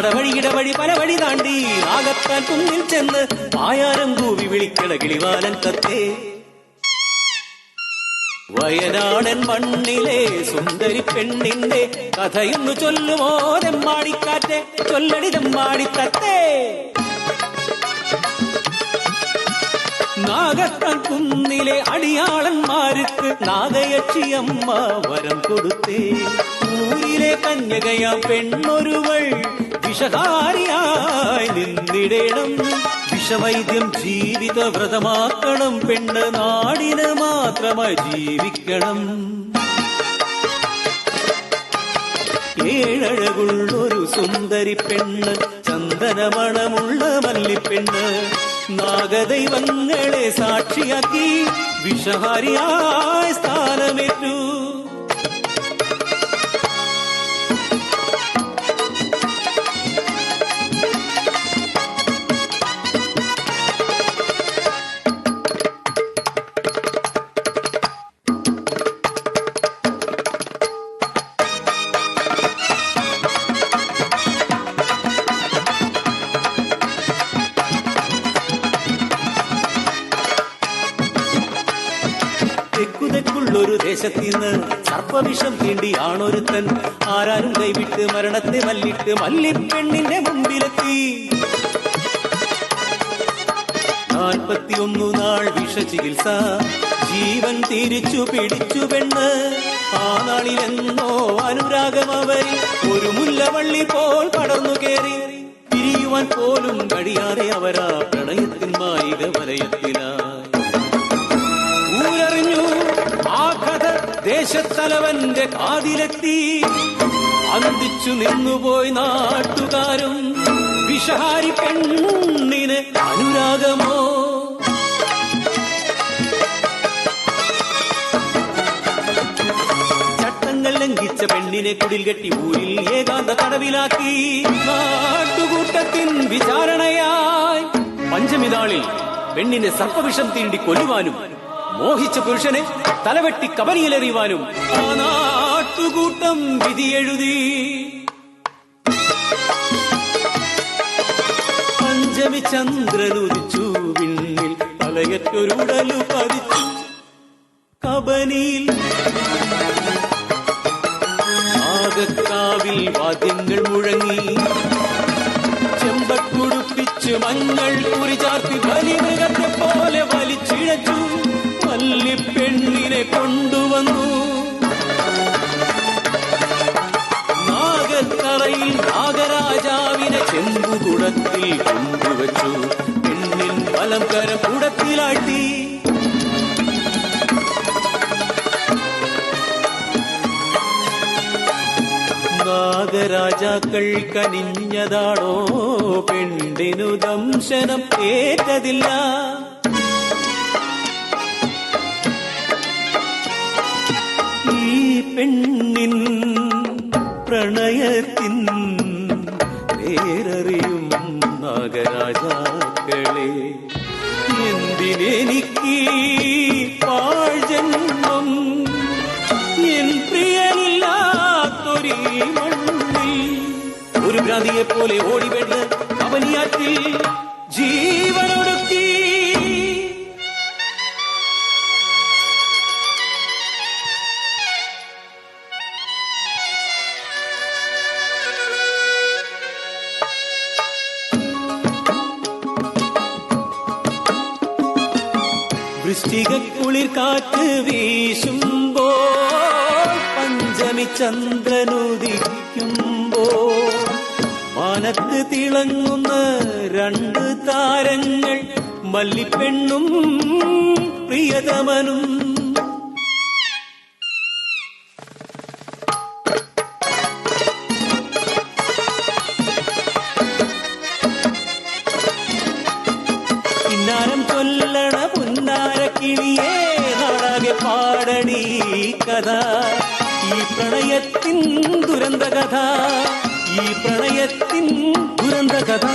നടവഴിയിടവഴി പല വഴി താണ്ടി നാഗത്താൻ കുന്നിൽ ചെന്ന് ആയാരം കൂവി വിളിക്കണ കിളിവാലൻ തത്തേ. വയനാടൻ മണ്ണിലെ സുന്ദരി പെണ്ണിന്റെ കഥയൊന്നു ചൊല്ലുമോ തെമ്മാടിക്കാറ്റെ, ചൊല്ലടി തെമ്മാടിത്തത്തേ. നാഗത്താൻ കുന്നിലെ അടിയാളന്മാർക്ക് നാഗയക്ഷിയമ്മ വരം കൊടുത്തേ. ഊരിലെ കന്യകയാ പെണ്ണൊരുവൾ വിഷഹാരിയായി നിന്നിടേണം. വിഷവൈദ്യം ജീവിത വ്രതമാക്കണം. പെണ്ണ് നാടിന് മാത്രമായി ജീവിക്കണം. ഏഴഴകുള്ളൊരു സുന്ദരി പെണ്ണ്, ചന്ദനമണമുള്ള മല്ലിപ്പെണ്ണ്, നാഗദൈവങ്ങളെ സാക്ഷിയാക്കി വിഷഹാരിയായി സ്ഥാനമേറ്റു. തെക്കുതെക്കുള്ളൊരു ദേശത്തിന്ന് സർപ്പവിഷം തീണ്ടിയാണൊരുത്തൻ. ആരാരും കൈവിട്ട് മരണത്തെ മല്ലിട്ട് മല്ലിപ്പെണ്ണിന്റെ മുമ്പിലെത്തി. 41 നാൾ വിഷചികിത്സ, ജീവൻ തിരിച്ചു പിടിച്ചു പെണ്ണ്. ആ നാളിലെന്നോ അനുരാഗം അവരിൽ ഒരു മുല്ലവള്ളി പോൽ പടർന്നു കേറി. പിരിയുവാൻ പോലും കഴിയാതെ അവരാ പ്രണയത്തിൻ മായിക വലയത്തിലായി. ഊരറിഞ്ഞു ആ കഥ ദേശത്തലവന്റെ കാതിലെത്തി. അന്തിച്ചു നിന്നുപോയി നാട്ടുകാരും. വിഷഹാരി പെണ്ണിന് അനുരാഗമോ? ചട്ടങ്ങൾ ലംഘിച്ച പെണ്ണിനെ കുടിൽ കെട്ടി ഊരിൽ ഏകാന്ത തടവിലാക്കി. നാട്ടുകൂട്ടത്തിൻ വിചാരണയായി പഞ്ചമിനാളിൽ പെണ്ണിനെ സർപ്പവിഷം തീണ്ടി കൊല്ലുവാനും മോഹിച്ച പുരുഷനെ തലവെട്ടി കബനിയിലെറിയുവാനും ആ നാട്ടുകൂട്ടം വിധിയെഴുതി. പഞ്ചമി ചന്ദ്രനുദിച്ചു വിണ്ണിൽ, തലയറ്റൊരുടലു പതിച്ചു കബനിയിൽ. നാഗക്കാവിൽ വാദ്യങ്ങൾ മുഴങ്ങി, ചെമ്പക്കുടുപ്പിച്ച് മഞ്ഞൾ കുറി ചാർത്തി ബലിമൃഗത്തെ പോലെ വലിച്ചിഴച്ചു. മല്ലിപ്പെണ്ണിനെ കൊണ്ടുവന്നു. നാഗത്തറയിൽ നാഗരാജാവിനെ ചെമ്പുകുടത്തിൽ കൊണ്ടുവച്ചു. പെണ്ണിൻ വലം കരം കുടത്തിലാട്ടി. നാഗരാജാക്കൾ കനിഞ്ഞതാണോ പെണ്ണിനു ദംശനം ഏറ്റതില്ല. പെണ്ണിൻ പ്രണയത്തിൻ പേരറിയും നാഗരാജാക്കളെ, എന്തിനെനിക്ക് പാഴ്ജന്മം, എൻ പ്രിയനില്ലാത്തൊരീ മണ്ണിൽ. ഒരു ഭ്രാന്തിയെ പോലെ ഓടിവെന്ന് കബനിയാറ്റിൽ ജീവനൊടുക്കി. വൃശ്ചികക്കുളിർ കാറ്റ് വീശുമ്പോൾ, പഞ്ചമി ചന്ദ്രനുദിക്കുമ്പോൾ, മാനത്ത് തിളങ്ങുന്ന 2 താരങ്ങൾ, മല്ലിപ്പെണ്ണും പ്രിയതമനും. കിന്നാരം ചൊല്ലണ പുന്നാരക്കിളിയേ, നാടാകെ പാടണി കഥ. ഈ പ്രണയത്തിൻ ദുരന്ത കഥ, ഈ പ്രണയത്തിൻ ദുരന്ത കഥ.